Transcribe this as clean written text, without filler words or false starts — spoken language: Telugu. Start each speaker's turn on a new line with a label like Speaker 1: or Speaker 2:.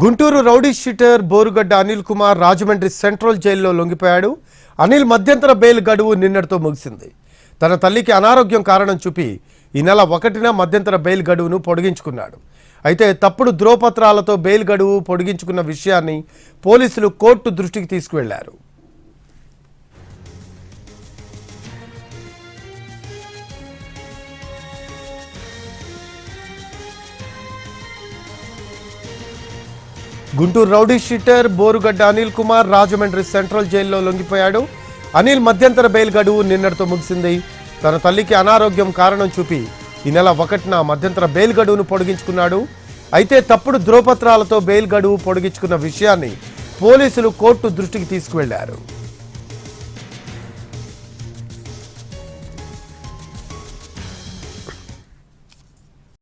Speaker 1: Guntur rowdy sheeter Borugadda Anil Kumar Rajahmundry central జైల్లో లొంగిపోయాడు. అనిల్ మధ్యంతర బెయిల్ గడువు నిన్నటితో ముగిసింది. తన తల్లికి అనారోగ్యం కారణం చూపి ఈ నెల 1న మధ్యంతర బెయిల్ గడువును పొడిగించుకున్నాడు. అయితే తప్పుడు ధ్రువపత్రాలతో బెయిల్ గడువు పొడిగించుకున్న విషయాన్ని పోలీసులు కోర్టు దృష్టికి తీసుకువెళ్లారు. Guntur rowdy sheeter Borugadda Anil Kumar Rajahmundry central జైల్లో లొంగిపోయాడు. అనిల్ మధ్యంతర బెయిల్ గడువు నిన్నటితో ముగిసింది. తన తల్లికి అనారోగ్యం కారణం చూపి ఈ నెల 1న మధ్యంతర బెయిల్ గడువును పొడిగించుకున్నాడు. అయితే తప్పుడు ధ్రువపత్రాలతో బెయిల్ గడువు పొడిగించుకున్న విషయాన్ని పోలీసులు కోర్టు దృష్టికి తీసుకువెళ్లారు.